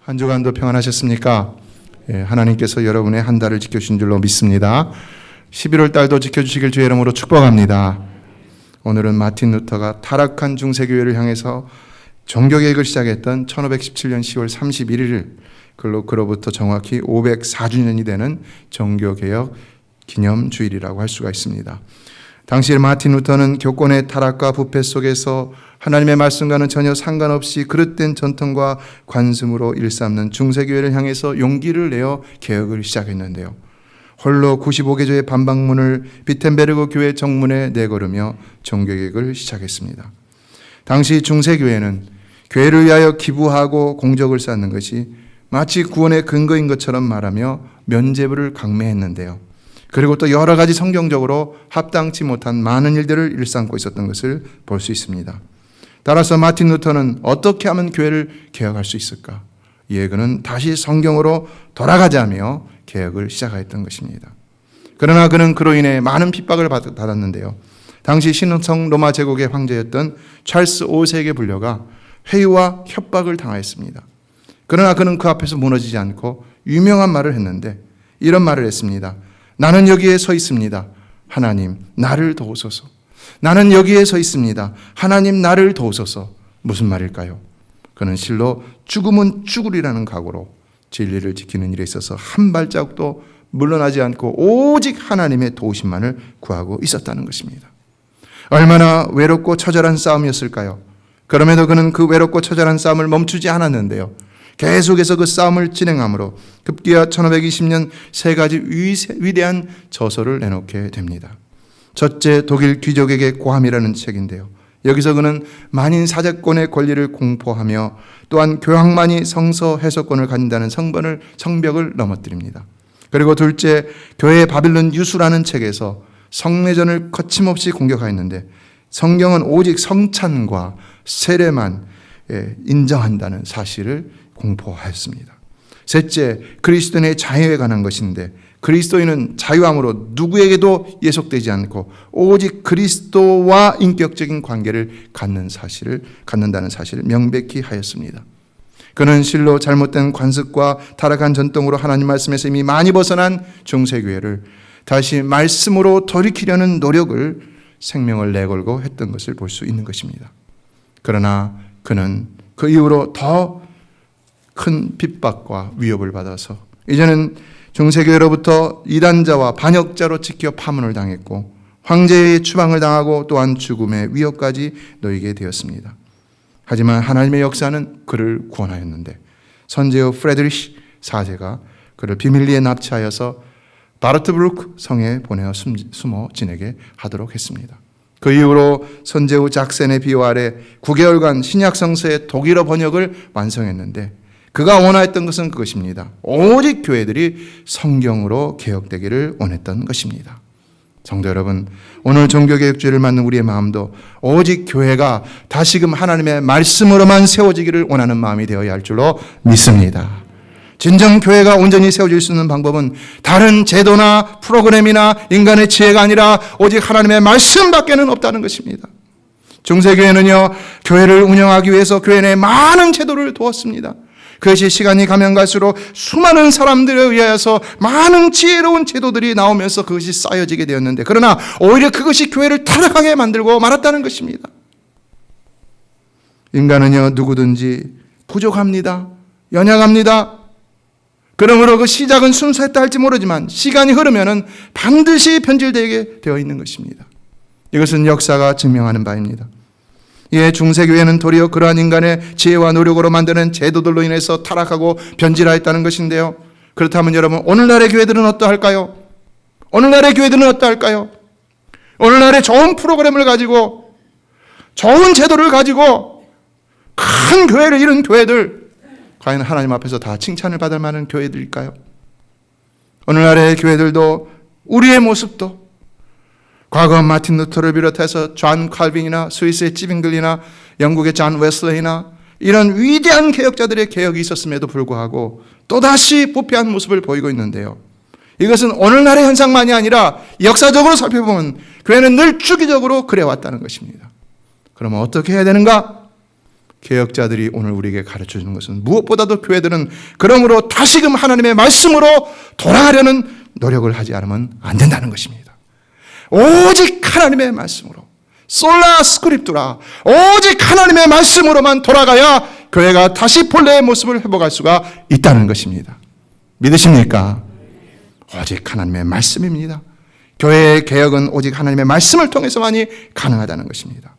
한 주간도 평안하셨습니까? 하나님께서 여러분의 한 달을 지켜주신 줄로 믿습니다. 11월 달도 지켜주시길 주의 이름으로 축복합니다. 오늘은 마틴 루터가 타락한 중세교회를 향해서 종교개혁을 시작했던 1517년 10월 31일 그로부터 정확히 504주년이 되는 종교개혁 기념주일이라고 할 수가 있습니다. 당시 마틴 루터는 교권의 타락과 부패 속에서 하나님의 말씀과는 전혀 상관없이 그릇된 전통과 관습으로 일삼는 중세교회를 향해서 용기를 내어 개혁을 시작했는데요. 홀로 95개조의 반박문을 비텐베르그 교회 정문에 내걸으며 종교개혁을 시작했습니다. 당시 중세교회는 교회를 위하여 기부하고 공적을 쌓는 것이 마치 구원의 근거인 것처럼 말하며 면죄부를 강매했는데요. 그리고 또 여러 가지 성경적으로 합당치 못한 많은 일들을 일삼고 있었던 것을 볼 수 있습니다. 따라서 마틴 루터는 어떻게 하면 교회를 개혁할 수 있을까? 이에 그는 다시 성경으로 돌아가자며 개혁을 시작했던 것입니다. 그러나 그는 그로 인해 많은 핍박을 받았는데요. 당시 신성 로마 제국의 황제였던 찰스 5세에게 불려가 회유와 협박을 당하였습니다. 그러나 그는 그 앞에서 무너지지 않고 유명한 말을 했는데 이런 말을 했습니다. 나는 여기에 서 있습니다. 하나님, 나를 도우소서. 나는 여기에 서 있습니다. 하나님, 나를 도우소서. 무슨 말일까요? 그는 실로 죽으면 죽으리라는 각오로 진리를 지키는 일에 있어서 한 발자국도 물러나지 않고 오직 하나님의 도우심만을 구하고 있었다는 것입니다. 얼마나 외롭고 처절한 싸움이었을까요? 그럼에도 그는 그 외롭고 처절한 싸움을 멈추지 않았는데요. 계속해서 그 싸움을 진행함으로 급기야 1520년 세 가지 위대한 저서를 내놓게 됩니다. 첫째, 독일 귀족에게 고함이라는 책인데요. 여기서 그는 만인 사제권의 권리를 공포하며 또한 교황만이 성서 해석권을 가진다는 성벽을 넘어뜨립니다. 그리고 둘째, 교회의 바빌론 유수라는 책에서 성례전을 거침없이 공격하였는데 성경은 오직 성찬과 세례만 인정한다는 사실을 공포하였습니다. 셋째, 그리스도인의 자유에 관한 것인데 그리스도인은 자유함으로 누구에게도 예속되지 않고 오직 그리스도와 인격적인 관계를 갖는다는 사실을 명백히 하였습니다. 그는 실로 잘못된 관습과 타락한 전통으로 하나님 말씀에서 이미 많이 벗어난 중세교회를 다시 말씀으로 돌이키려는 노력을 생명을 내걸고 했던 것을 볼 수 있는 것입니다. 그러나 그는 그 이후로 더 큰 핍박과 위협을 받아서 이제는 중세교회로부터 이단자와 반역자로 찍혀 파문을 당했고 황제의 추방을 당하고 또한 죽음의 위협까지 놓이게 되었습니다. 하지만 하나님의 역사는 그를 구원하였는데 선제후 프레드리히 4세가 그를 비밀리에 납치하여서 바르트브루크 성에 보내어 숨어 지내게 하도록 했습니다. 그 이후로 선제후 작센의 비호 아래 9개월간 신약 성서의 독일어 번역을 완성했는데 그가 원하였던 것은 그것입니다. 오직 교회들이 성경으로 개혁되기를 원했던 것입니다. 성도 여러분, 오늘 종교개혁주의를 맞는 우리의 마음도 오직 교회가 다시금 하나님의 말씀으로만 세워지기를 원하는 마음이 되어야 할 줄로 믿습니다. 진정 교회가 온전히 세워질 수 있는 방법은 다른 제도나 프로그램이나 인간의 지혜가 아니라 오직 하나님의 말씀밖에는 없다는 것입니다. 중세교회는요, 교회를 운영하기 위해서 교회 내에 많은 제도를 두었습니다. 그것이 시간이 가면 갈수록 수많은 사람들에 의하여서 많은 지혜로운 제도들이 나오면서 그것이 쌓여지게 되었는데 그러나 오히려 그것이 교회를 타락하게 만들고 말았다는 것입니다. 인간은요, 누구든지 부족합니다. 연약합니다. 그러므로 그 시작은 순수했다 할지 모르지만 시간이 흐르면은 반드시 변질되게 되어 있는 것입니다. 이것은 역사가 증명하는 바입니다. 예, 중세교회는 도리어 그러한 인간의 지혜와 노력으로 만드는 제도들로 인해서 타락하고 변질하였다는 것인데요. 그렇다면 여러분, 오늘날의 교회들은 어떠할까요? 오늘날의 교회들은 어떠할까요? 오늘날의 좋은 프로그램을 가지고 좋은 제도를 가지고 큰 교회를 이룬 교회들, 과연 하나님 앞에서 다 칭찬을 받을 만한 교회들일까요? 오늘날의 교회들도 우리의 모습도 과거 마틴 루터를 비롯해서 존 칼빈이나 스위스의 찌빙글리나 영국의 존 웨슬레이나 이런 위대한 개혁자들의 개혁이 있었음에도 불구하고 또다시 부패한 모습을 보이고 있는데요. 이것은 오늘날의 현상만이 아니라 역사적으로 살펴보면 교회는 늘 주기적으로 그래왔다는 것입니다. 그러면 어떻게 해야 되는가? 개혁자들이 오늘 우리에게 가르쳐 주는 것은 무엇보다도 교회들은 그러므로 다시금 하나님의 말씀으로 돌아가려는 노력을 하지 않으면 안 된다는 것입니다. 오직 하나님의 말씀으로, 솔라 스크립투라, 오직 하나님의 말씀으로만 돌아가야 교회가 다시 본래의 모습을 회복할 수가 있다는 것입니다. 믿으십니까? 오직 하나님의 말씀입니다. 교회의 개혁은 오직 하나님의 말씀을 통해서만이 가능하다는 것입니다.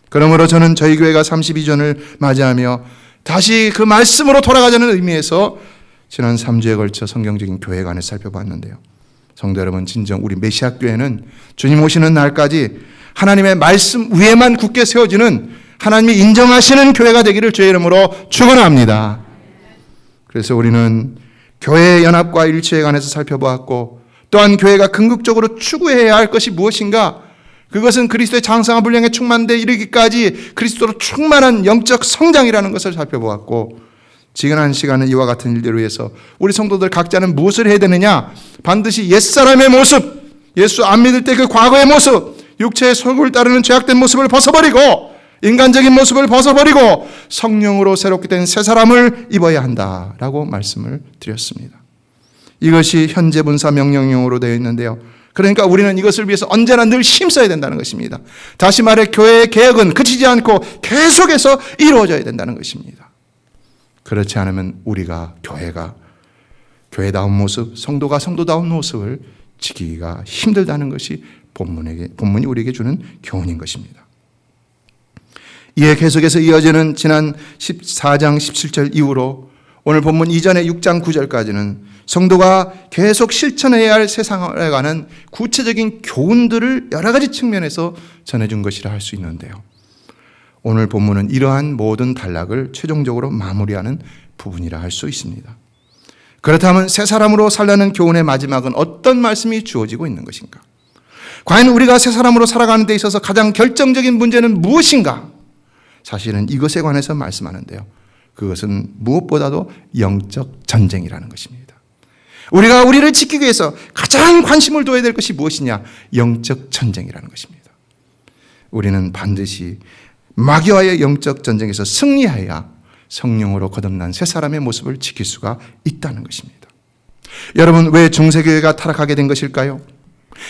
그러므로 저는 저희 교회가 32전을 맞이하며 다시 그 말씀으로 돌아가자는 의미에서 지난 3주에 걸쳐 성경적인 교회관을 살펴봤는데요. 성도 여러분, 진정 우리 메시아 교회는 주님 오시는 날까지 하나님의 말씀 위에만 굳게 세워지는 하나님이 인정하시는 교회가 되기를 주의 이름으로 축원합니다. 그래서 우리는 교회의 연합과 일치에 관해서 살펴보았고, 또한 교회가 궁극적으로 추구해야 할 것이 무엇인가? 그것은 그리스도의 장성한 분량에 충만돼 이르기까지 그리스도로 충만한 영적 성장이라는 것을 살펴보았고, 지난 시간은 이와 같은 일들을 위해서 우리 성도들 각자는 무엇을 해야 되느냐? 반드시 옛사람의 모습, 예수 안 믿을 때 그 과거의 모습, 육체의 속을 따르는 죄악된 모습을 벗어버리고 인간적인 모습을 벗어버리고 성령으로 새롭게 된 새 사람을 입어야 한다라고 말씀을 드렸습니다. 이것이 현재 분사 명령형으로 되어 있는데요. 그러니까 우리는 이것을 위해서 언제나 늘 힘써야 된다는 것입니다. 다시 말해 교회의 개혁은 그치지 않고 계속해서 이루어져야 된다는 것입니다. 그렇지 않으면 우리가 교회가 교회다운 모습, 성도가 성도다운 모습을 지키기가 힘들다는 것이 본문이 우리에게 주는 교훈인 것입니다. 이에 계속해서 이어지는 지난 14장 17절 이후로 오늘 본문 이전의 6장 9절까지는 성도가 계속 실천해야 할 세상에 관한 구체적인 교훈들을 여러 가지 측면에서 전해준 것이라 할 수 있는데요. 오늘 본문은 이러한 모든 단락을 최종적으로 마무리하는 부분이라 할 수 있습니다. 그렇다면 새 사람으로 살라는 교훈의 마지막은 어떤 말씀이 주어지고 있는 것인가? 과연 우리가 새 사람으로 살아가는 데 있어서 가장 결정적인 문제는 무엇인가? 사실은 이것에 관해서 말씀하는데요. 그것은 무엇보다도 영적 전쟁이라는 것입니다. 우리가 우리를 지키기 위해서 가장 관심을 둬야 될 것이 무엇이냐? 영적 전쟁이라는 것입니다. 우리는 반드시 마귀와의 영적 전쟁에서 승리해야 성령으로 거듭난 새 사람의 모습을 지킬 수가 있다는 것입니다. 여러분, 왜 중세교회가 타락하게 된 것일까요?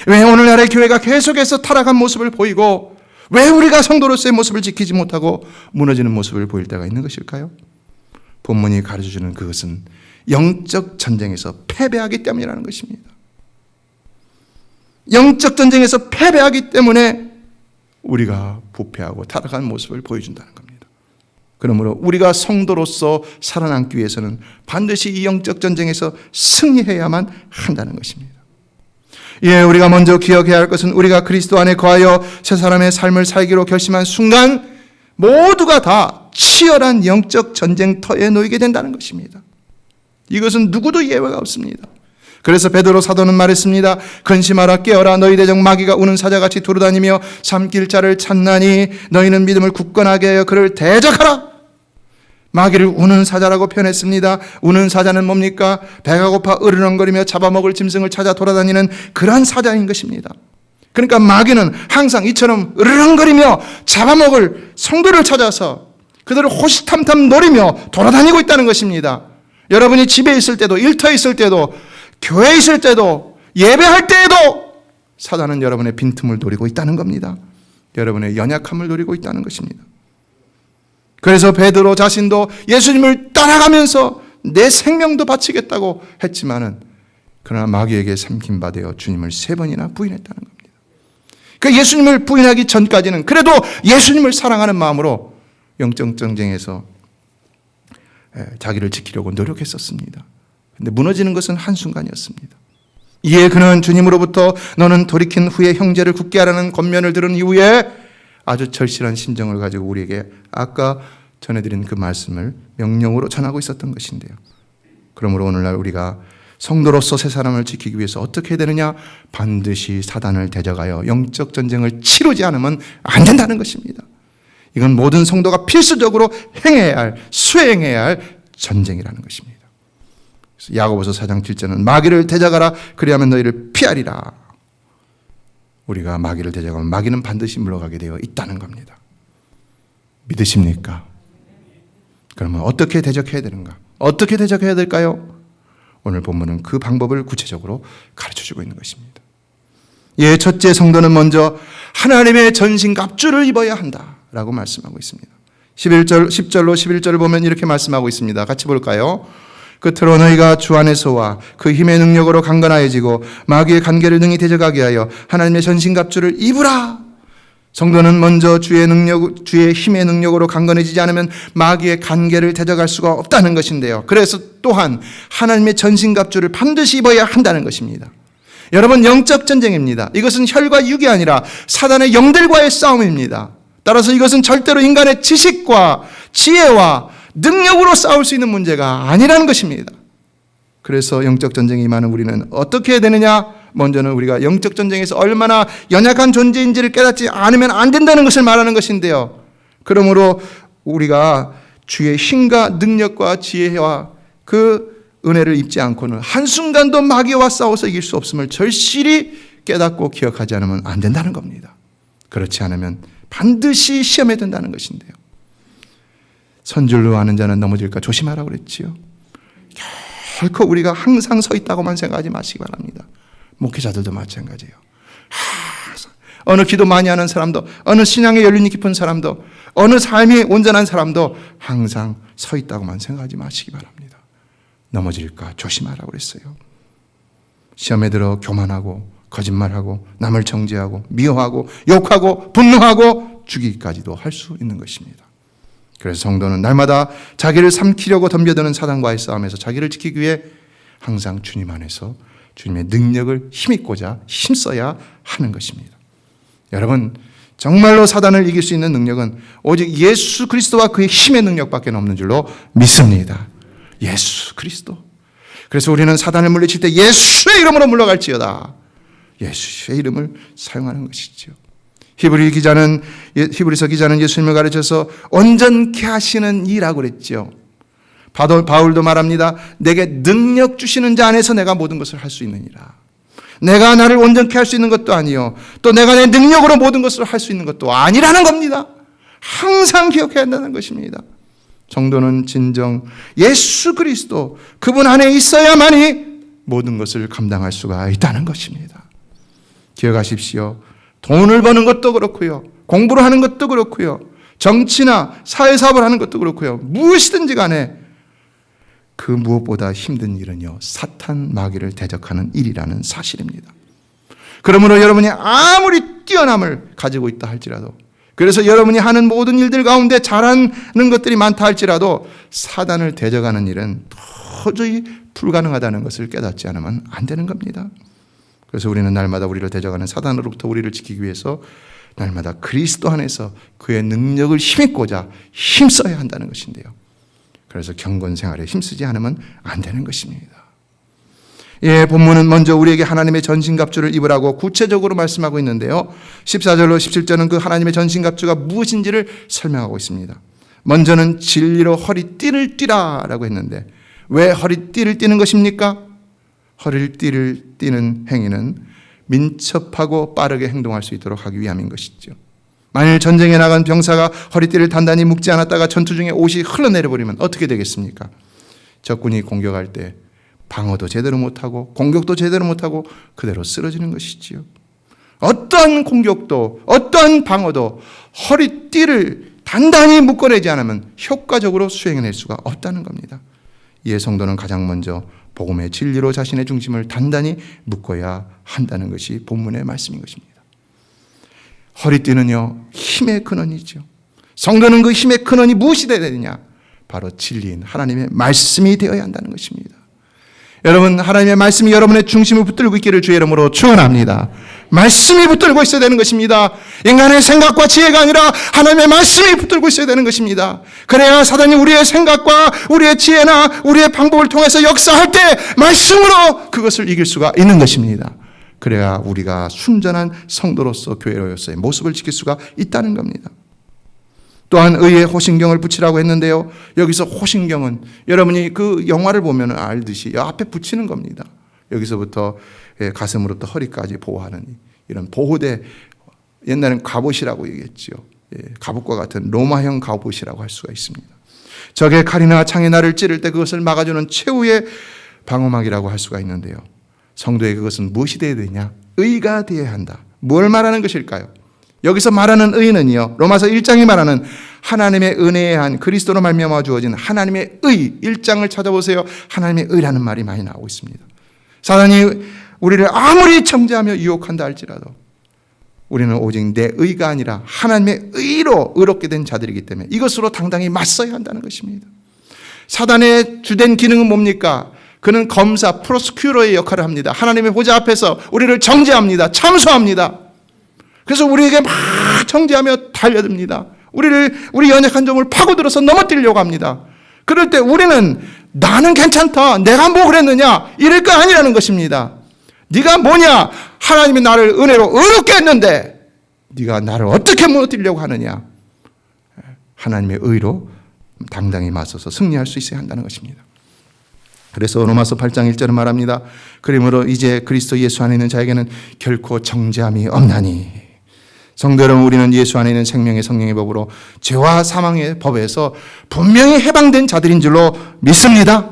왜 오늘날의 교회가 계속해서 타락한 모습을 보이고 왜 우리가 성도로서의 모습을 지키지 못하고 무너지는 모습을 보일 때가 있는 것일까요? 본문이 가르쳐주는 그것은 영적 전쟁에서 패배하기 때문이라는 것입니다. 영적 전쟁에서 패배하기 때문에 우리가 부패하고 타락한 모습을 보여준다는 겁니다. 그러므로 우리가 성도로서 살아남기 위해서는 반드시 이 영적 전쟁에서 승리해야만 한다는 것입니다. 예, 우리가 먼저 기억해야 할 것은 우리가 그리스도 안에 거하여 새 사람의 삶을 살기로 결심한 순간 모두가 다 치열한 영적 전쟁터에 놓이게 된다는 것입니다. 이것은 누구도 예외가 없습니다. 그래서 베드로 사도는 말했습니다. 근심하라, 깨어라, 너희 대적 마귀가 우는 사자같이 두루다니며 삼킬 자를 찾나니 너희는 믿음을 굳건하게 하여 그를 대적하라. 마귀를 우는 사자라고 표현했습니다. 우는 사자는 뭡니까? 배가 고파 으르렁거리며 잡아먹을 짐승을 찾아 돌아다니는 그러한 사자인 것입니다. 그러니까 마귀는 항상 이처럼 으르렁거리며 잡아먹을 성도를 찾아서 그들을 호시탐탐 노리며 돌아다니고 있다는 것입니다. 여러분이 집에 있을 때도, 일터에 있을 때도, 교회에 있을 때도, 예배할 때에도 사단은 여러분의 빈틈을 노리고 있다는 겁니다. 여러분의 연약함을 노리고 있다는 것입니다. 그래서 베드로 자신도 예수님을 따라가면서 내 생명도 바치겠다고 했지만은 그러나 마귀에게 삼킨바되어 주님을 3번이나 부인했다는 겁니다. 그 예수님을 부인하기 전까지는 그래도 예수님을 사랑하는 마음으로 영적 전쟁에서 자기를 지키려고 노력했었습니다. 그런데 무너지는 것은 한순간이었습니다. 이에 그는 주님으로부터 너는 돌이킨 후에 형제를 굳게 하라는 권면을 들은 이후에 아주 절실한 심정을 가지고 우리에게 아까 전해드린 그 말씀을 명령으로 전하고 있었던 것인데요. 그러므로 오늘날 우리가 성도로서 새 사람을 지키기 위해서 어떻게 해야 되느냐? 반드시 사단을 대적하여 영적 전쟁을 치르지 않으면 안 된다는 것입니다. 이건 모든 성도가 필수적으로 행해야 할, 수행해야 할 전쟁이라는 것입니다. 야고보서 4장 7절은 마귀를 대적하라, 그리하면 너희를 피하리라. 우리가 마귀를 대적하면 마귀는 반드시 물러가게 되어 있다는 겁니다. 믿으십니까? 그러면 어떻게 대적해야 되는가? 어떻게 대적해야 될까요? 오늘 본문은 그 방법을 구체적으로 가르쳐주고 있는 것입니다. 예, 첫째, 성도는 먼저 하나님의 전신갑주를 입어야 한다라고 말씀하고 있습니다. 10절로 11절을 보면 이렇게 말씀하고 있습니다. 같이 볼까요? 끝으로 너희가 주 안에서와 그 힘의 능력으로 강건하여지고 마귀의 간계를 능히 대적하게 하여 하나님의 전신갑주를 입으라. 성도는 먼저 주의 힘의 능력으로 강건해지지 않으면 마귀의 간계를 대적할 수가 없다는 것인데요. 그래서 또한 하나님의 전신갑주를 반드시 입어야 한다는 것입니다. 여러분, 영적 전쟁입니다. 이것은 혈과 육이 아니라 사단의 영들과의 싸움입니다. 따라서 이것은 절대로 인간의 지식과 지혜와 능력으로 싸울 수 있는 문제가 아니라는 것입니다. 그래서 영적 전쟁이 임하는 우리는 어떻게 해야 되느냐? 먼저는 우리가 영적 전쟁에서 얼마나 연약한 존재인지를 깨닫지 않으면 안 된다는 것을 말하는 것인데요. 그러므로 우리가 주의 힘과 능력과 지혜와 그 은혜를 입지 않고는 한순간도 마귀와 싸워서 이길 수 없음을 절실히 깨닫고 기억하지 않으면 안 된다는 겁니다. 그렇지 않으면 반드시 시험에 든다는 것인데요. 선줄로 아는 자는 넘어질까 조심하라고 그랬지요. 결코 우리가 항상 서 있다고만 생각하지 마시기 바랍니다. 목회자들도 마찬가지예요. 어느 기도 많이 하는 사람도, 어느 신앙의 연륜이 깊은 사람도, 어느 삶이 온전한 사람도 항상 서 있다고만 생각하지 마시기 바랍니다. 넘어질까 조심하라고 그랬어요. 시험에 들어 교만하고 거짓말하고 남을 정죄하고 미워하고 욕하고 분노하고 죽이기까지도 할 수 있는 것입니다. 그래서 성도는 날마다 자기를 삼키려고 덤벼드는 사단과의 싸움에서 자기를 지키기 위해 항상 주님 안에서 주님의 능력을 힘입고자 힘써야 하는 것입니다. 여러분, 정말로 사단을 이길 수 있는 능력은 오직 예수 그리스도와 그의 힘의 능력밖에 없는 줄로 믿습니다. 예수 그리스도. 그래서 우리는 사단을 물리칠 때 예수의 이름으로 물러갈지어다. 예수의 이름을 사용하는 것이죠. 히브리서 기자는 예수님을 가르쳐서 온전케 하시는 이라고 그랬죠. 바울도 말합니다. 내게 능력 주시는 자 안에서 내가 모든 것을 할 수 있느니라. 내가 나를 온전케 할 수 있는 것도 아니요, 또 내가 내 능력으로 모든 것을 할 수 있는 것도 아니라는 겁니다. 항상 기억해야 한다는 것입니다. 성도는 진정 예수 그리스도 그분 안에 있어야만이 모든 것을 감당할 수가 있다는 것입니다. 기억하십시오. 돈을 버는 것도 그렇고요, 공부를 하는 것도 그렇고요, 정치나 사회사업을 하는 것도 그렇고요, 무엇이든지 간에 그 무엇보다 힘든 일은요, 사탄 마귀를 대적하는 일이라는 사실입니다. 그러므로 여러분이 아무리 뛰어남을 가지고 있다 할지라도, 그래서 여러분이 하는 모든 일들 가운데 잘하는 것들이 많다 할지라도 사단을 대적하는 일은 도저히 불가능하다는 것을 깨닫지 않으면 안 되는 겁니다. 그래서 우리는 날마다 우리를 대적하는 사단으로부터 우리를 지키기 위해서 날마다 그리스도 안에서 그의 능력을 힘입고자 힘써야 한다는 것인데요. 그래서 경건 생활에 힘쓰지 않으면 안 되는 것입니다. 예, 본문은 먼저 우리에게 하나님의 전신갑주를 입으라고 구체적으로 말씀하고 있는데요. 14절로 17절은 그 하나님의 전신갑주가 무엇인지를 설명하고 있습니다. 먼저는 진리로 허리띠를 띠라라고 했는데 왜 허리띠를 띠는 것입니까? 허리띠를 띠는 행위는 민첩하고 빠르게 행동할 수 있도록 하기 위함인 것이죠. 만일 전쟁에 나간 병사가 허리띠를 단단히 묶지 않았다가 전투 중에 옷이 흘러내려버리면 어떻게 되겠습니까? 적군이 공격할 때 방어도 제대로 못하고 공격도 제대로 못하고 그대로 쓰러지는 것이지요. 어떠한 공격도 어떠한 방어도 허리띠를 단단히 묶어내지 않으면 효과적으로 수행해낼 수가 없다는 겁니다. 이에 성도는 가장 먼저 복음의 진리로 자신의 중심을 단단히 묶어야 한다는 것이 본문의 말씀인 것입니다. 허리띠는요, 힘의 근원이죠. 성도는 그 힘의 근원이 무엇이 되어야 되느냐? 바로 진리인 하나님의 말씀이 되어야 한다는 것입니다. 여러분, 하나님의 말씀이 여러분의 중심을 붙들고 있기를 주의 이름으로 축원합니다. 말씀이 붙들고 있어야 되는 것입니다. 인간의 생각과 지혜가 아니라 하나님의 말씀이 붙들고 있어야 되는 것입니다. 그래야 사단이 우리의 생각과 우리의 지혜나 우리의 방법을 통해서 역사할 때 말씀으로 그것을 이길 수가 있는 것입니다. 그래야 우리가 순전한 성도로서 교회로서의 모습을 지킬 수가 있다는 겁니다. 또한 의의 호신경을 붙이라고 했는데요. 여기서 호신경은 여러분이 그 영화를 보면 알듯이 앞에 붙이는 겁니다. 여기서부터 가슴으로부터 허리까지 보호하는 이런 보호대, 옛날엔 갑옷이라고 얘기했죠. 갑옷과 같은 로마형 갑옷이라고 할 수가 있습니다. 적의 칼이나 창이 나를 찌를 때 그것을 막아주는 최후의 방어막이라고 할 수가 있는데요. 성도의 그것은 무엇이 되어야 되냐? 의가 되어야 한다. 뭘 말하는 것일까요? 여기서 말하는 의는요, 로마서 1장이 말하는 하나님의 은혜에 한 그리스도로 말미암아 주어진 하나님의 의, 1장을 찾아보세요. 하나님의 의라는 말이 많이 나오고 있습니다. 사단이 우리를 아무리 정죄하며 유혹한다 할지라도 우리는 오직 내 의가 아니라 하나님의 의로 의롭게 된 자들이기 때문에 이것으로 당당히 맞서야 한다는 것입니다. 사단의 주된 기능은 뭡니까? 그는 검사, 프로스큐러의 역할을 합니다. 하나님의 보좌 앞에서 우리를 정죄합니다. 참소합니다. 그래서 우리에게 막 정죄하며 달려듭니다. 우리 연약한 점을 파고들어서 넘어뜨리려고 합니다. 그럴 때 우리는 나는 괜찮다, 내가 뭐 그랬느냐 이럴 거 아니라는 것입니다. 네가 뭐냐? 하나님이 나를 은혜로 의롭게 했는데 네가 나를 어떻게 무너뜨리려고 하느냐? 하나님의 의로 당당히 맞서서 승리할 수 있어야 한다는 것입니다. 그래서 로마서 8장 1절은 말합니다. 그러므로 이제 그리스도 예수 안에 있는 자에게는 결코 정죄함이 없나니. 성도 여러분, 우리는 예수 안에 있는 생명의 성령의 법으로 죄와 사망의 법에서 분명히 해방된 자들인 줄로 믿습니다.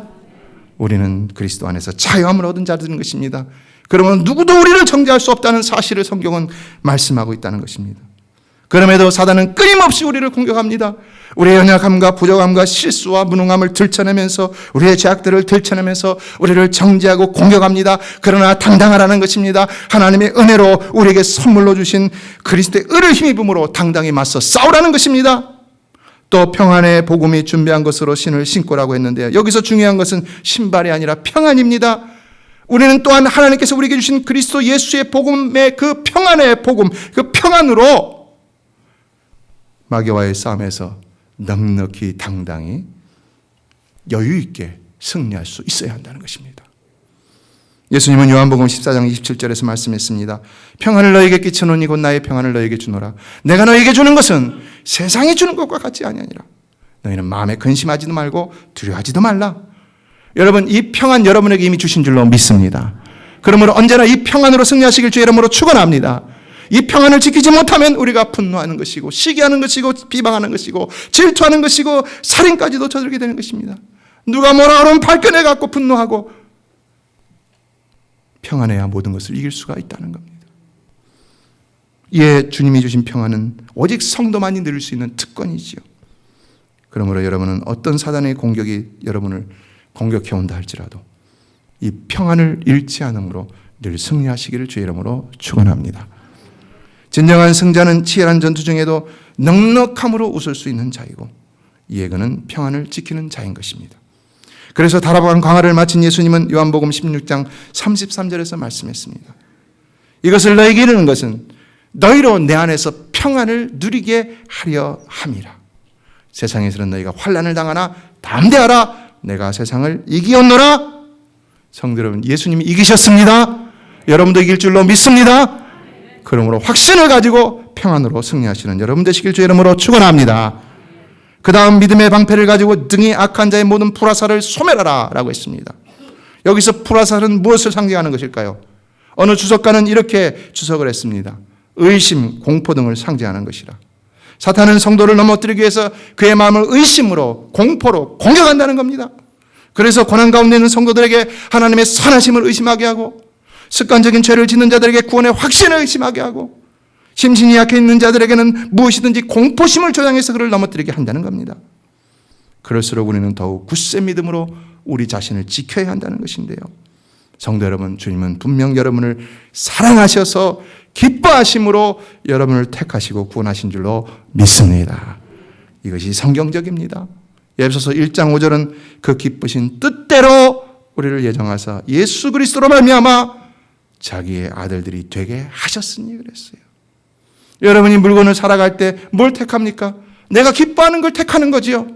우리는 그리스도 안에서 자유함을 얻은 자들인 것입니다. 그러면 누구도 우리를 정죄할 수 없다는 사실을 성경은 말씀하고 있다는 것입니다. 그럼에도 사단은 끊임없이 우리를 공격합니다. 우리의 연약함과 부족함과 실수와 무능함을 들춰내면서 우리의 죄악들을 들춰내면서 우리를 정죄하고 공격합니다. 그러나 당당하라는 것입니다. 하나님의 은혜로 우리에게 선물로 주신 그리스도의 의를 힘입음으로 당당히 맞서 싸우라는 것입니다. 또 평안의 복음이 준비한 것으로 신을 신고라고 했는데요. 여기서 중요한 것은 신발이 아니라 평안입니다. 우리는 또한 하나님께서 우리에게 주신 그리스도 예수의 복음의 그 평안의 복음, 그 평안으로 마귀와의 싸움에서 넉넉히 당당히 여유 있게 승리할 수 있어야 한다는 것입니다. 예수님은 요한복음 14장 27절에서 말씀했습니다. 평안을 너에게 끼쳐노니 곧 나의 평안을 너에게 주노라. 내가 너에게 주는 것은 세상이 주는 것과 같지 아니하니라. 너희는 마음에 근심하지도 말고 두려워하지도 말라. 여러분, 이 평안 여러분에게 이미 주신 줄로 믿습니다. 그러므로 언제나 이 평안으로 승리하시길 주의 이름으로 축원합니다. 이 평안을 지키지 못하면 우리가 분노하는 것이고 시기하는 것이고 비방하는 것이고 질투하는 것이고 살인까지도 저지르게 되는 것입니다. 누가 뭐라 그러면 발끈해 갖고 분노하고 평안해야 모든 것을 이길 수가 있다는 겁니다. 이에 주님이 주신 평안은 오직 성도만이 누릴 수 있는 특권이지요. 그러므로 여러분은 어떤 사단의 공격이 여러분을 공격해온다 할지라도 이 평안을 잃지 않음으로 늘 승리하시기를 주의 이름으로 축원합니다. 진정한 승자는 치열한 전투 중에도 넉넉함으로 웃을 수 있는 자이고 이에 그는 평안을 지키는 자인 것입니다. 그래서 다락방 강화를 마친 예수님은 요한복음 16장 33절에서 말씀했습니다. 이것을 너에게 이르는 것은 너희로 내 안에서 평안을 누리게 하려 함이라. 세상에서는 너희가 환난을 당하나 담대하라. 내가 세상을 이기었노라. 성도 여러분, 예수님이 이기셨습니다. 여러분도 이길 줄로 믿습니다. 그러므로 확신을 가지고 평안으로 승리하시는 여러분 되시길 주의 이름으로 축원합니다. 그 다음 믿음의 방패를 가지고 등이 악한 자의 모든 불화살을 소멸하라 라고 했습니다. 여기서 불화살은 무엇을 상징하는 것일까요? 어느 주석가는 이렇게 주석을 했습니다. 의심, 공포 등을 상징하는 것이라. 사탄은 성도를 넘어뜨리기 위해서 그의 마음을 의심으로 공포로 공격한다는 겁니다. 그래서 고난 가운데 있는 성도들에게 하나님의 선하심을 의심하게 하고 습관적인 죄를 짓는 자들에게 구원의 확신을 의심하게 하고 심신이 약해 있는 자들에게는 무엇이든지 공포심을 조장해서 그를 넘어뜨리게 한다는 겁니다. 그럴수록 우리는 더욱 굳세 믿음으로 우리 자신을 지켜야 한다는 것인데요. 성도 여러분, 주님은 분명 여러분을 사랑하셔서 기뻐하심으로 여러분을 택하시고 구원하신 줄로 믿습니다. 이것이 성경적입니다. 에베소서 1장 5절은 그 기쁘신 뜻대로 우리를 예정하사 예수 그리스도로 말미암아 자기의 아들들이 되게 하셨으니 그랬어요. 여러분이 물건을 살아갈 때 뭘 택합니까? 내가 기뻐하는 걸 택하는 거지요.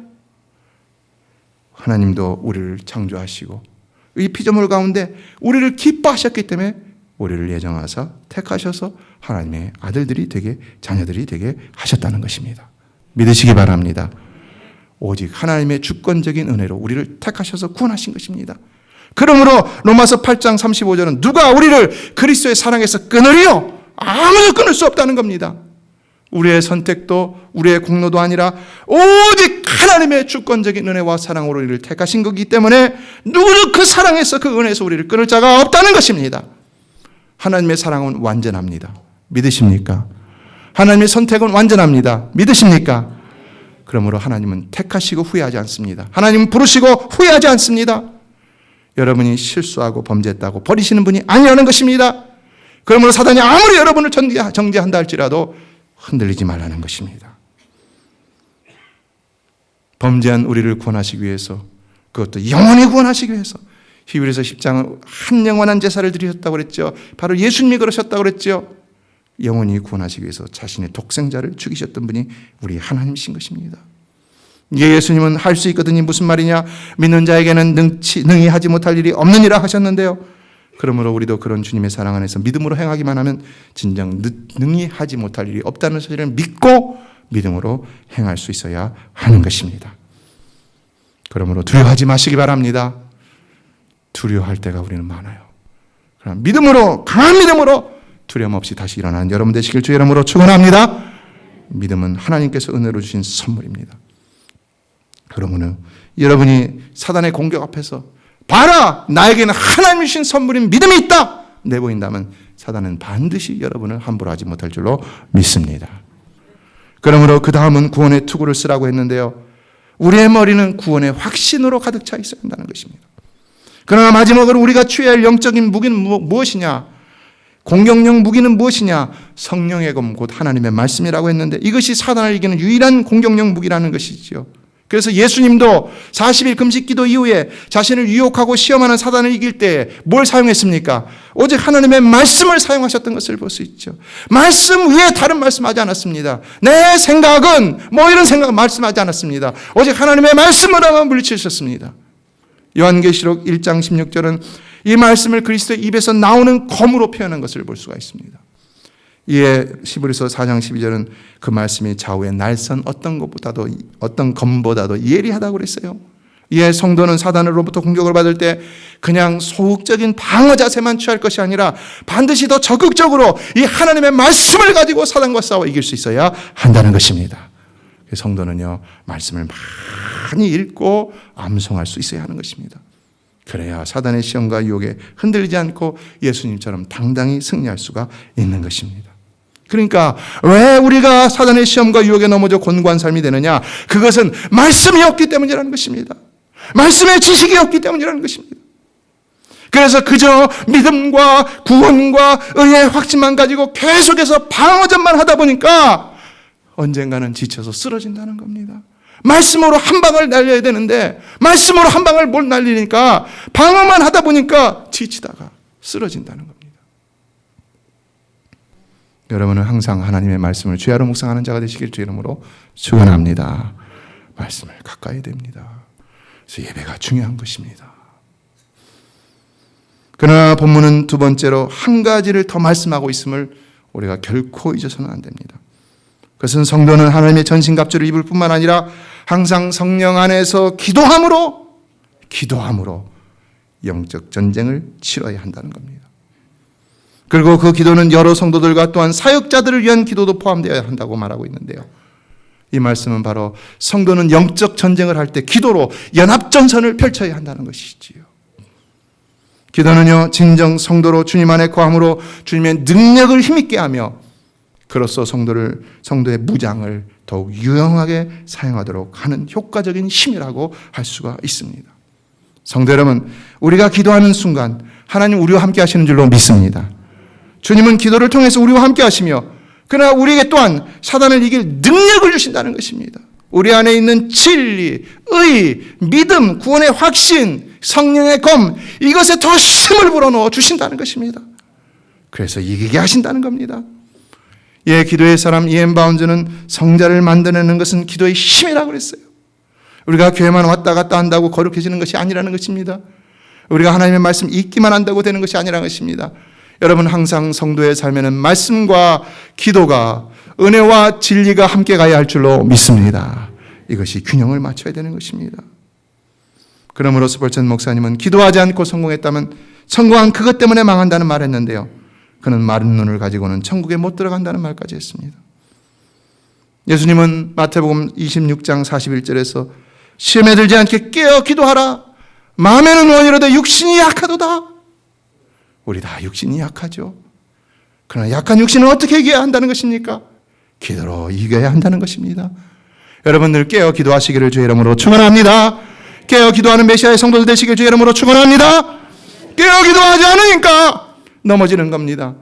하나님도 우리를 창조하시고 이 피조물 가운데 우리를 기뻐하셨기 때문에 우리를 예정하사 택하셔서 하나님의 아들들이 되게, 자녀들이 되게 하셨다는 것입니다. 믿으시기 바랍니다. 오직 하나님의 주권적인 은혜로 우리를 택하셔서 구원하신 것입니다. 그러므로 로마서 8장 35절은 누가 우리를 그리스도의 사랑에서 끊으리요? 아무도 끊을 수 없다는 겁니다. 우리의 선택도 우리의 공로도 아니라 오직 하나님의 주권적인 은혜와 사랑으로 우리를 택하신 거기 때문에 누구도 그 사랑에서 그 은혜에서 우리를 끊을 자가 없다는 것입니다. 하나님의 사랑은 완전합니다. 믿으십니까? 하나님의 선택은 완전합니다. 믿으십니까? 그러므로 하나님은 택하시고 후회하지 않습니다. 하나님은 부르시고 후회하지 않습니다. 여러분이 실수하고 범죄했다고 버리시는 분이 아니라는 것입니다. 그러므로 사단이 아무리 여러분을 정죄한다 할지라도 흔들리지 말라는 것입니다. 범죄한 우리를 구원하시기 위해서, 그것도 영원히 구원하시기 위해서 히브리서 10장은 한 영원한 제사를 드리셨다고 그랬죠. 바로 예수님이 그러셨다고 그랬죠. 영원히 구원하시기 위해서 자신의 독생자를 죽이셨던 분이 우리 하나님이신 것입니다. 예수님은 할 수 있거든요. 무슨 말이냐? 믿는 자에게는 능히 하지 못할 일이 없느니라 하셨는데요. 그러므로 우리도 그런 주님의 사랑 안에서 믿음으로 행하기만 하면 진정 능히 하지 못할 일이 없다는 사실을 믿고 믿음으로 행할 수 있어야 하는 것입니다. 그러므로 두려워하지 마시기 바랍니다. 두려워할 때가 우리는 많아요. 그럼 믿음으로, 강한 믿음으로 두려움 없이 다시 일어나는 여러분 되시길 주 이름으로 축원합니다. 믿음은 하나님께서 은혜로 주신 선물입니다. 그러므로 여러분이 사단의 공격 앞에서 봐라! 나에게는 하나님이 주신 선물인 믿음이 있다! 내보인다면 사단은 반드시 여러분을 함부로 하지 못할 줄로 믿습니다. 그러므로 그 다음은 구원의 투구를 쓰라고 했는데요. 우리의 머리는 구원의 확신으로 가득 차 있어야 한다는 것입니다. 그러나 마지막으로 우리가 취해야 할 영적인 무기는 무엇이냐? 공격력 무기는 무엇이냐? 성령의 검, 곧 하나님의 말씀이라고 했는데 이것이 사단을 이기는 유일한 공격력 무기라는 것이죠. 그래서 예수님도 40일 금식 기도 이후에 자신을 유혹하고 시험하는 사단을 이길 때 뭘 사용했습니까? 오직 하나님의 말씀을 사용하셨던 것을 볼 수 있죠. 말씀 위에 다른 말씀하지 않았습니다. 내 생각은 이런 생각 말씀하지 않았습니다. 오직 하나님의 말씀으로만 물리치셨습니다. 요한계시록 1장 16절은 이 말씀을 그리스도의 입에서 나오는 검으로 표현한 것을 볼 수가 있습니다. 이에 히브리서 4장 12절은 그 말씀이 좌우의 날선 어떤 검보다도 예리하다고 그랬어요. 이에 성도는 사단으로부터 공격을 받을 때 그냥 소극적인 방어 자세만 취할 것이 아니라 반드시 더 적극적으로 이 하나님의 말씀을 가지고 사단과 싸워 이길 수 있어야 한다는 것입니다. 성도는요, 말씀을 많이 읽고 암송할 수 있어야 하는 것입니다. 그래야 사단의 시험과 유혹에 흔들리지 않고 예수님처럼 당당히 승리할 수가 있는 것입니다. 그러니까 왜 우리가 사단의 시험과 유혹에 넘어져 곤고한 삶이 되느냐? 그것은 말씀이 없기 때문이라는 것입니다. 말씀의 지식이 없기 때문이라는 것입니다. 그래서 그저 믿음과 구원과 의의 확신만 가지고 계속해서 방어전만 하다 보니까 언젠가는 지쳐서 쓰러진다는 겁니다. 말씀으로 한 방을 날려야 되는데 말씀으로 한 방을 못 날리니까 방어만 하다 보니까 지치다가 쓰러진다는 겁니다. 여러분은 항상 하나님의 말씀을 주야로 묵상하는 자가 되시길 주 이름으로 축원합니다. 말씀을 가까이 됩니다. 그래서 예배가 중요한 것입니다. 그러나 본문은 두 번째로 한 가지를 더 말씀하고 있음을 우리가 결코 잊어서는 안 됩니다. 그것은 성도는 하나님의 전신갑주를 입을 뿐만 아니라 항상 성령 안에서 기도함으로 영적 전쟁을 치러야 한다는 겁니다. 그리고 그 기도는 여러 성도들과 또한 사역자들을 위한 기도도 포함되어야 한다고 말하고 있는데요. 이 말씀은 바로 성도는 영적 전쟁을 할 때 기도로 연합전선을 펼쳐야 한다는 것이지요. 기도는요, 진정 성도로 주님 안에 거함으로 주님의 능력을 힘있게 하며 그로써 성도의 무장을 더욱 유용하게 사용하도록 하는 효과적인 힘이라고 할 수가 있습니다. 성도 여러분, 우리가 기도하는 순간 하나님 우리와 함께 하시는 줄로 믿습니다. 주님은 기도를 통해서 우리와 함께 하시며 그러나 우리에게 또한 사단을 이길 능력을 주신다는 것입니다. 우리 안에 있는 진리, 의, 믿음, 구원의 확신, 성령의 검, 이것에 더 힘을 불어넣어 주신다는 것입니다. 그래서 이기게 하신다는 겁니다. 기도의 사람 이엔 바운즈는 성자를 만들어내는 것은 기도의 힘이라고 그랬어요. 우리가 교회만 왔다 갔다 한다고 거룩해지는 것이 아니라는 것입니다. 우리가 하나님의 말씀 읽기만 한다고 되는 것이 아니라는 것입니다. 여러분 항상 성도의 삶에는 말씀과 기도가 은혜와 진리가 함께 가야 할 줄로 믿습니다. 이것이 균형을 맞춰야 되는 것입니다. 그러므로 스펄전 목사님은 기도하지 않고 성공했다면 성공한 그것 때문에 망한다는 말을 했는데요. 그는 마른 눈을 가지고는 천국에 못 들어간다는 말까지 했습니다. 예수님은 마태복음 26장 41절에서 시험에 들지 않게 깨어 기도하라. 마음에는 원이로되 육신이 약하도다. 우리 다 육신이 약하죠. 그러나 약한 육신은 어떻게 이겨야 한다는 것입니까? 기도로 이겨야 한다는 것입니다. 여러분들 깨어 기도하시기를 주의 이름으로 축원합니다. 깨어 기도하는 메시아의 성도들 되시기를 주의 이름으로 축원합니다. 깨어 기도하지 않으니까 넘어지는 겁니다.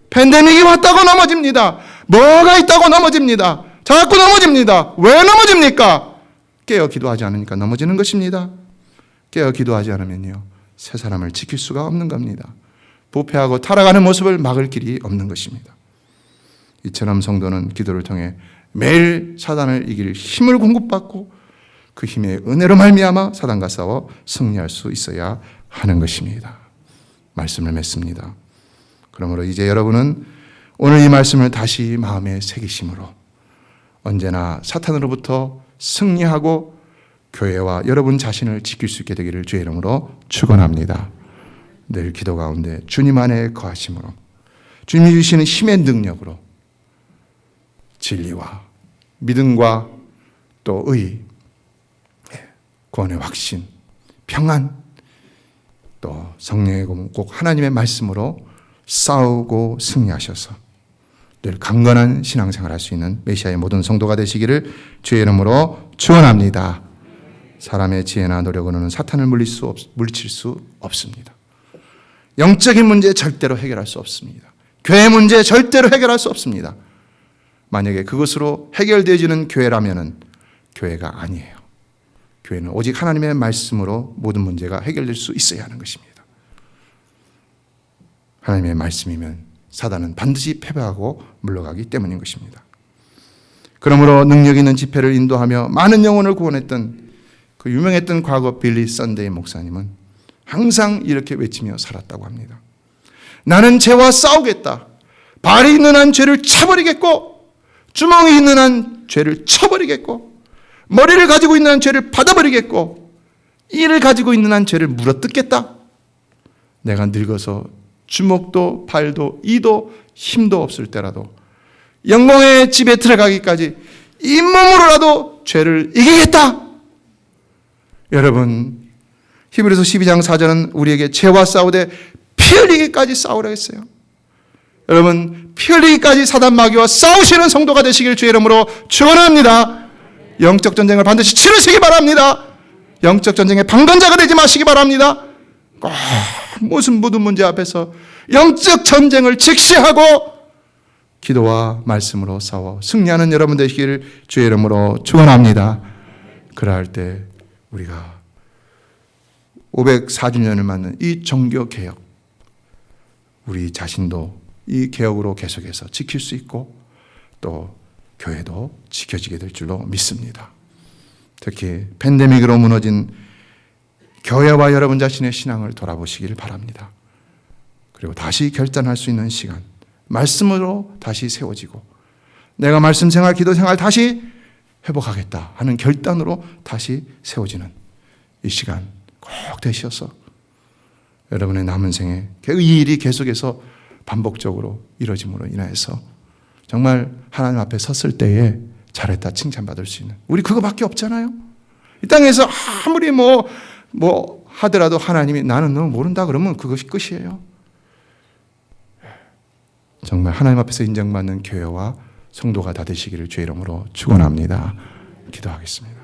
팬데믹이 왔다고 넘어집니다. 뭐가 있다고 넘어집니다. 자꾸 넘어집니다. 왜 넘어집니까? 깨어 기도하지 않으니까 넘어지는 것입니다. 깨어 기도하지 않으면요, 새 사람을 지킬 수가 없는 겁니다. 부패하고 타락하는 모습을 막을 길이 없는 것입니다. 이처럼 성도는 기도를 통해 매일 사단을 이길 힘을 공급받고 그 힘의 은혜로 말미암아 사단과 싸워 승리할 수 있어야 하는 것입니다. 말씀을 맺습니다. 그러므로 이제 여러분은 오늘 이 말씀을 다시 마음에 새기심으로 언제나 사탄으로부터 승리하고 교회와 여러분 자신을 지킬 수 있게 되기를 주의 이름으로 축원합니다. 늘 기도 가운데 주님 안에 거하심으로 주님이 주시는 힘의 능력으로 진리와 믿음과 또 의, 구원의 확신, 평안, 또 성령의 꼭 하나님의 말씀으로 싸우고 승리하셔서 늘 강건한 신앙생활을 할 수 있는 메시아의 모든 성도가 되시기를 주의 이름으로 축원합니다. 사람의 지혜나 노력으로는 사탄을 물리칠 수 없습니다. 영적인 문제 절대로 해결할 수 없습니다. 교회 문제 절대로 해결할 수 없습니다. 만약에 그것으로 해결되어지는 교회라면은 교회가 아니에요. 교회는 오직 하나님의 말씀으로 모든 문제가 해결될 수 있어야 하는 것입니다. 하나님의 말씀이면 사단은 반드시 패배하고 물러가기 때문인 것입니다. 그러므로 능력 있는 집회를 인도하며 많은 영혼을 구원했던 그 유명했던 과거 빌리 선데이 목사님은 항상 이렇게 외치며 살았다고 합니다. 나는 죄와 싸우겠다. 발이 있는 한 죄를 차버리겠고 주먹이 있는 한 죄를 쳐버리겠고 머리를 가지고 있는 한 죄를 받아버리겠고 이를 가지고 있는 한 죄를 물어뜯겠다. 내가 늙어서 주먹도 발도 이도 힘도 없을 때라도 영광의 집에 들어가기까지 잇몸으로라도 죄를 이기겠다. 여러분, 히브리서 12장 4절은 우리에게 죄와 싸우되 피 흘리기까지 싸우라 했어요. 여러분, 피 흘리기까지 사단 마귀와 싸우시는 성도가 되시길 주의 이름으로 축원합니다. 영적 전쟁을 반드시 치르시기 바랍니다. 영적 전쟁의 방관자가 되지 마시기 바랍니다. 꼭 무슨 모든 문제 앞에서 영적 전쟁을 직시하고 기도와 말씀으로 싸워 승리하는 여러분 되시기를 주의 이름으로 축원합니다. 그러할 때 우리가 504주년을 맞는 이 종교개혁, 우리 자신도 이 개혁으로 계속해서 지킬 수 있고 또 교회도 지켜지게 될 줄로 믿습니다. 특히 팬데믹으로 무너진 교회와 여러분 자신의 신앙을 돌아보시길 바랍니다. 그리고 다시 결단할 수 있는 시간, 말씀으로 다시 세워지고 내가 말씀 생활, 기도 생활 다시 회복하겠다 하는 결단으로 다시 세워지는 이 시간 꼭 되셔서 여러분의 남은 생에 이 일이 계속해서 반복적으로 이루어짐으로 인해서 정말 하나님 앞에 섰을 때에 잘했다 칭찬받을 수 있는, 우리 그거밖에 없잖아요. 이 땅에서 아무리 뭐 하더라도 하나님이 나는 너 모른다 그러면 그것이 끝이에요. 정말 하나님 앞에서 인정받는 교회와 성도가 다 되시기를 주의 이름으로 축원합니다. 기도하겠습니다.